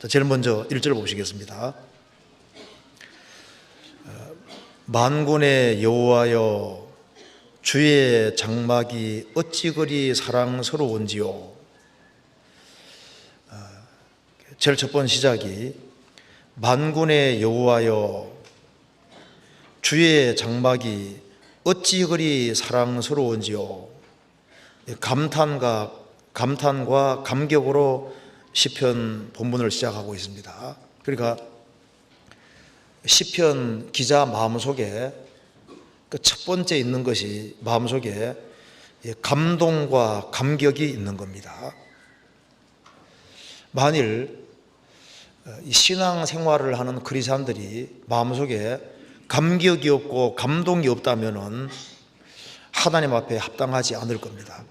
자, 제일 먼저 1절 보시겠습니다. 만군의 여호와여, 주의 장막이 어찌 그리 사랑스러운지요. 제일 첫 번째 시작이 만군의 여호와여, 주의 장막이 어찌 그리 사랑스러운지요. 감탄과 감격으로 시편 본문을 시작하고 있습니다. 그러니까 시편 기자 마음속에 그 첫 번째 있는 것이 마음속에 감동과 감격이 있는 겁니다. 만일 신앙 생활을 하는 그리스도인들이 마음속에 감격이 없고 감동이 없다면 하나님 앞에 합당하지 않을 겁니다.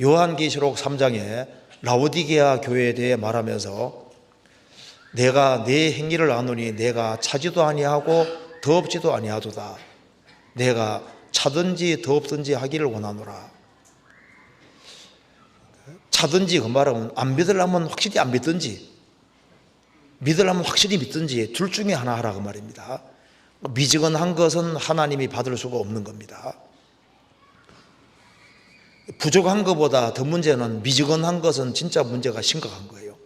요한계시록 3장에 라오디게아 교회에 대해 말하면서 내가 내 행위를 아노니 내가 차지도 아니하고 더없지도 아니하도다. 내가 차든지 더없든지 하기를 원하노라. 차든지 그 말은 안 믿으려면 확실히 안 믿든지, 믿으려면 확실히 믿든지 둘 중에 하나 하라 그 말입니다. 미지근한 것은 하나님이 받을 수가 없는 겁니다. 부족한 것보다 더 문제는 미지근한 것은 진짜 문제가 심각한 거예요.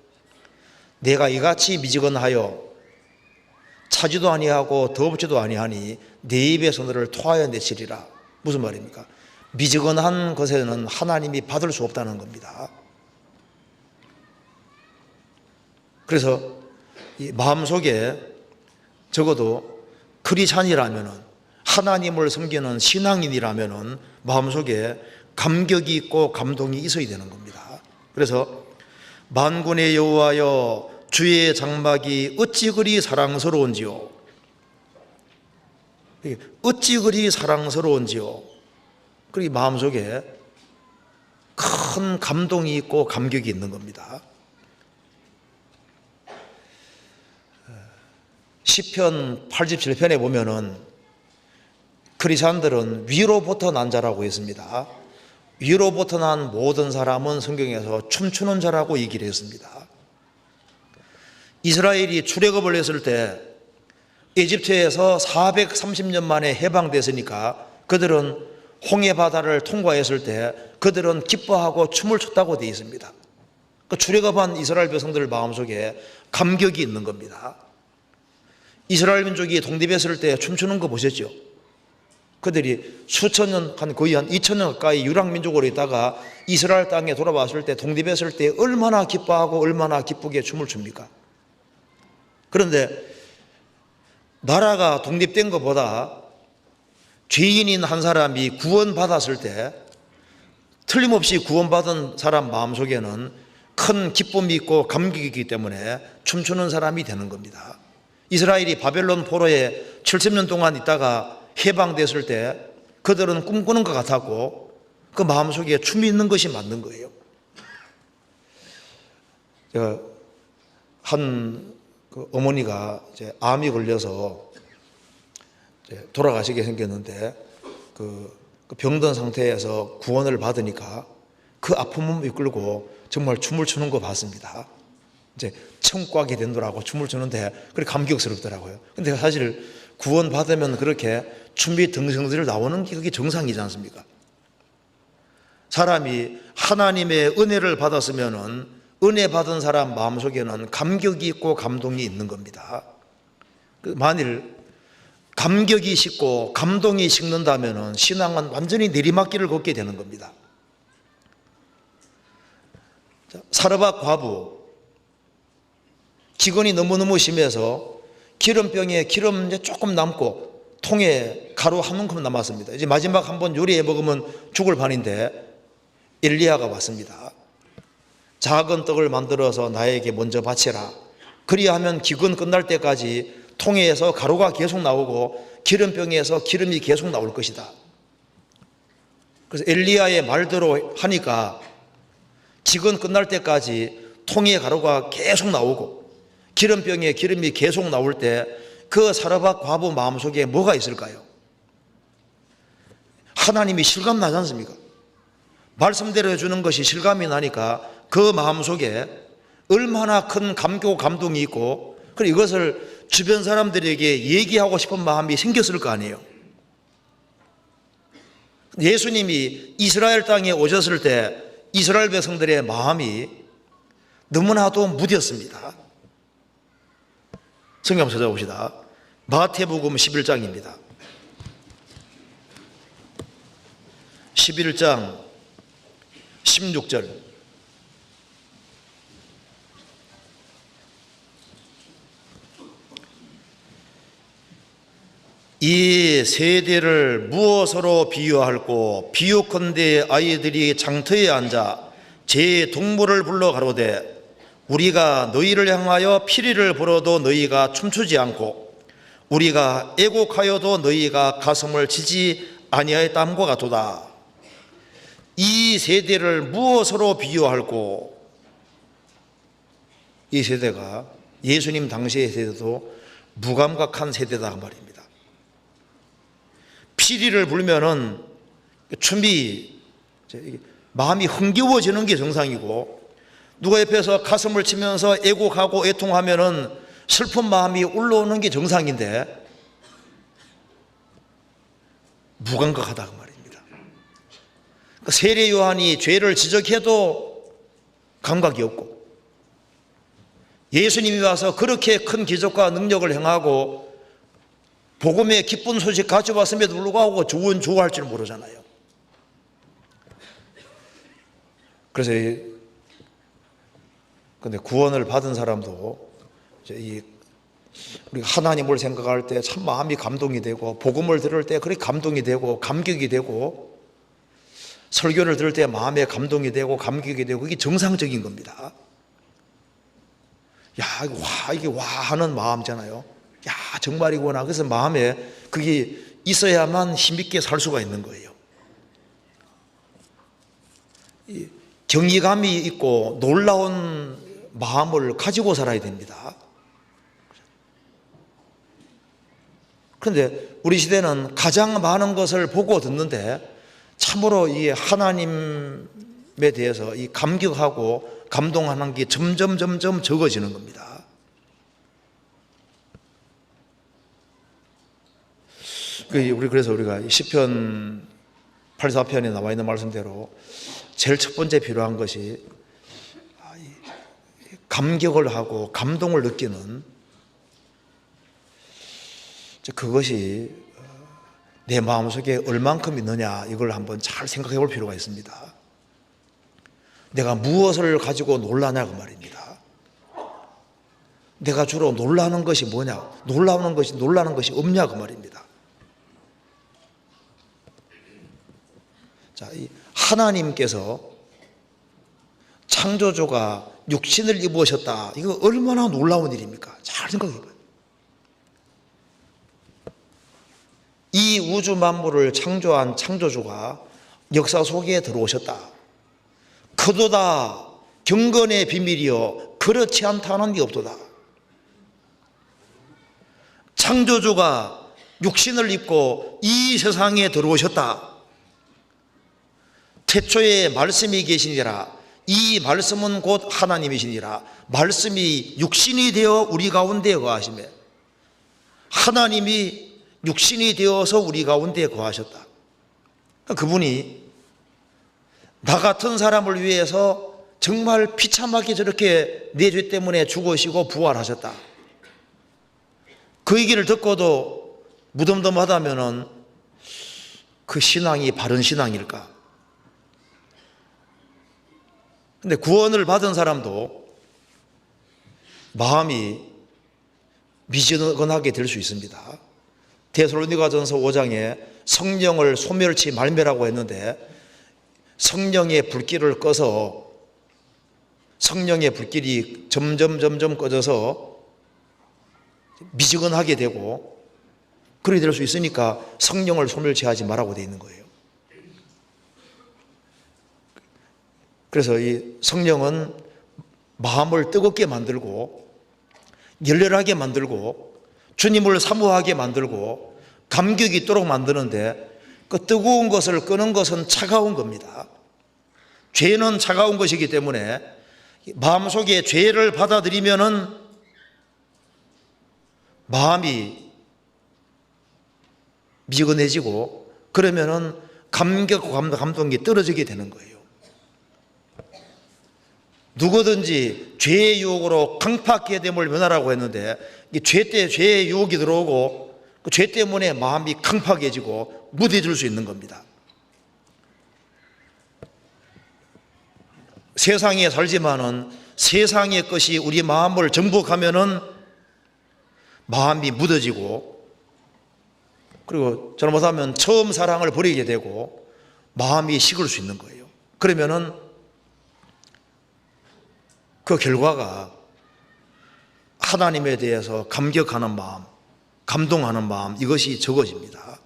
내가 이같이 미지근하여 차지도 아니하고 더없지도 아니하니 내 입에서 너를 토하여 내치리라. 무슨 말입니까? 미지근한 것에는 하나님이 받을 수 없다는 겁니다. 그래서 이 마음속에 적어도 크리스찬이라면, 하나님을 섬기는 신앙인이라면 마음속에 감격이 있고 감동이 있어야 되는 겁니다. 그래서 만군의 여호와여, 주의 장막이 어찌 그리 사랑스러운지요. 어찌 그리 사랑스러운지요. 그리고 마음속에 큰 감동이 있고 감격이 있는 겁니다. 시편 87편에 보면은 크리스찬들은 위로부터 난 자라고 했습니다. 위로부터 난 모든 사람은 성경에서 춤추는 자라고 얘기를 했습니다. 이스라엘이 출애굽을 했을 때 이집트에서 430년 만에 해방됐으니까 그들은 홍해바다를 통과했을 때 그들은 기뻐하고 춤을 췄다고 되어 있습니다. 그 출애굽한 이스라엘 백성들 마음속에 감격이 있는 겁니다. 이스라엘 민족이 독립했을 때 춤추는 거 보셨죠? 그들이 수천 년, 거의 한 2000년 가까이 유랑민족으로 있다가 이스라엘 땅에 돌아왔을 때 독립했을 때 얼마나 기뻐하고 얼마나 기쁘게 춤을 춥니까? 그런데 나라가 독립된 것보다 죄인인 한 사람이 구원받았을 때 틀림없이 구원받은 사람 마음속에는 큰 기쁨이 있고 감격이 있기 때문에 춤추는 사람이 되는 겁니다. 이스라엘이 바벨론 포로에 70년 동안 있다가 해방됐을 때 그들은 꿈꾸는 것 같았고 그 마음속에 춤이 있는 것이 맞는 거예요. 제가 그 어머니가 이제 암이 걸려서 이제 돌아가시게 생겼는데 그 병든 상태에서 구원을 받으니까 그 아픔을 이끌고 정말 춤을 추는 거 봤습니다. 이제 청구하게 된다라고 춤을 추는데 그렇게 감격스럽더라고요. 근데 사실 구원 받으면 그렇게 춤이 등성들 나오는 게 그게 정상이지 않습니까? 사람이 하나님의 은혜를 받았으면은 은혜 받은 사람 마음속에는 감격이 있고 감동이 있는 겁니다. 만일 감격이 식고 감동이 식는다면은 신앙은 완전히 내리막길을 걷게 되는 겁니다. 사르밧 과부, 기근이 너무너무 심해서 기름병에 기름 이제 조금 남고 통에 가루 한 움큼 남았습니다. 이제 마지막 한번 요리해 먹으면 죽을 판인데 엘리야가 왔습니다. 작은 떡을 만들어서 나에게 먼저 바치라. 그리하면 기근 끝날 때까지 통에서 가루가 계속 나오고 기름병에서 기름이 계속 나올 것이다. 그래서 엘리야의 말대로 하니까 기근 끝날 때까지 통에 가루가 계속 나오고 기름병에 기름이 계속 나올 때 그 사르밧 과부 마음속에 뭐가 있을까요? 하나님이 실감 나지 않습니까? 말씀대로 해주는 것이 실감이 나니까 그 마음속에 얼마나 큰 감격, 감동이 있고, 그리고 이것을 주변 사람들에게 얘기하고 싶은 마음이 생겼을 거 아니에요. 예수님이 이스라엘 땅에 오셨을 때 이스라엘 백성들의 마음이 너무나도 무뎠습니다. 성경 한번 찾아봅시다. 마태복음 11장입니다. 11장 16절. 이 세대를 무엇으로 비유할꼬? 비유컨대 아이들이 장터에 앉아 제 동물을 불러 가로되 우리가 너희를 향하여 피리를 불어도 너희가 춤추지 않고 우리가 애곡하여도 너희가 가슴을 치지 아니하였다함과 같도다. 이 세대를 무엇으로 비유할꼬? 이 세대가 예수님 당시의 세대도 무감각한 세대다 말입니다. 피리를 불면은 춤이 마음이 흥겨워지는 게 정상이고, 누가 옆에서 가슴을 치면서 애곡하고 애통하면은 슬픈 마음이 올라오는 게 정상인데 무감각하다 그 말입니다. 세례 요한이 죄를 지적해도 감각이 없고, 예수님이 와서 그렇게 큰 기적과 능력을 행하고 복음의 기쁜 소식 가져왔음에도 불구하고 좋아할 줄 모르잖아요. 그래서 근데 구원을 받은 사람도 우리가 하나님을 생각할 때 참 마음이 감동이 되고, 복음을 들을 때 그렇게 감동이 되고 감격이 되고, 설교를 들을 때 마음에 감동이 되고 감격이 되고, 이게 정상적인 겁니다. 야, 이게 와 하는 마음이잖아요. 야, 정말이구나. 그래서 마음에 그게 있어야만 힘있게 살 수가 있는 거예요. 경이감이 있고 놀라운 마음을 가지고 살아야 됩니다. 그런데 우리 시대는 가장 많은 것을 보고 듣는데 참으로 이 하나님에 대해서 이 감격하고 감동하는 게 점점 적어지는 겁니다. 그래서 우리가 시편 84편에 나와 있는 말씀대로 제일 첫 번째 필요한 것이 감격을 하고 감동을 느끼는, 그것이 내 마음속에 얼만큼 있느냐, 이걸 한번 잘 생각해 볼 필요가 있습니다. 내가 무엇을 가지고 놀라냐 그 말입니다. 내가 주로 놀라는 것이 뭐냐, 놀라는 것이 없냐 그 말입니다. 자, 하나님께서 창조주가 육신을 입으셨다. 이거 얼마나 놀라운 일입니까? 잘 생각해 봐요. 이 우주 만물을 창조한 창조주가 역사 속에 들어오셨다. 그도다 경건의 비밀이요 그렇지 않다는 게 없도다. 창조주가 육신을 입고 이 세상에 들어오셨다. 태초에 말씀이 계시니라. 이 말씀은 곧 하나님이시니라. 말씀이 육신이 되어 우리 가운데 거하시매, 하나님이 육신이 되어서 우리 가운데 거하셨다. 그분이 나 같은 사람을 위해서 정말 비참하게 저렇게 내 죄 때문에 죽으시고 부활하셨다. 그 얘기를 듣고도 무덤덤하다면은 그 신앙이 바른 신앙일까? 근데 구원을 받은 사람도 마음이 미지근하게 될 수 있습니다. 데살로니가전서 5장에 성령을 소멸치 말매라고 했는데, 성령의 불길을 꺼서 성령의 불길이 점점 꺼져서 미지근하게 되고 그렇게 될 수 있으니까 성령을 소멸치하지 말라고 되어 있는 거예요. 그래서 이 성령은 마음을 뜨겁게 만들고 열렬하게 만들고 주님을 사모하게 만들고 감격이 있도록 만드는데, 그 뜨거운 것을 끄는 것은 차가운 겁니다. 죄는 차가운 것이기 때문에 마음속에 죄를 받아들이면은 마음이 미건해지고 그러면은 감격과 감동이 떨어지게 되는 거예요. 누구든지 죄의 유혹으로 강팍하게 됨을 면하라고 했는데 죄 때 죄의 유혹이 들어오고 그 죄 때문에 마음이 강팍해지고 무뎌질 수 있는 겁니다. 세상에 살지만은 세상의 것이 우리 마음을 정복하면은 마음이 묻어지고 그리고 잘못하면 처음 사랑을 버리게 되고 마음이 식을 수 있는 거예요. 그러면은 그 결과가 하나님에 대해서 감격하는 마음, 감동하는 마음 이것이 적어집니다.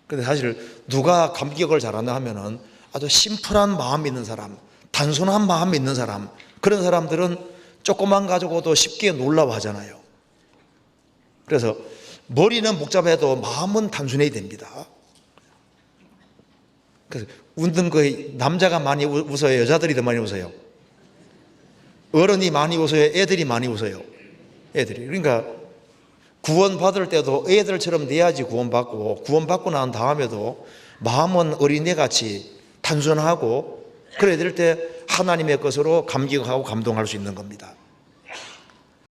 그런데 사실 누가 감격을 잘하나 하면은 아주 심플한 마음이 있는 사람, 단순한 마음이 있는 사람, 그런 사람들은 조금만 가지고도 쉽게 놀라워하잖아요. 그래서 머리는 복잡해도 마음은 단순해야 됩니다. 그래서 웃는 거 남자가 많이 웃어요? 여자들이 더 많이 웃어요? 어른이 많이 웃어요? 애들이 많이 웃어요? 애들이. 그러니까 구원받을 때도 애들처럼 돼야지 구원받고 구원받고 난 다음에도 마음은 어린애같이 단순하고 그래야 될 때 하나님의 것으로 감격하고 감동할 수 있는 겁니다.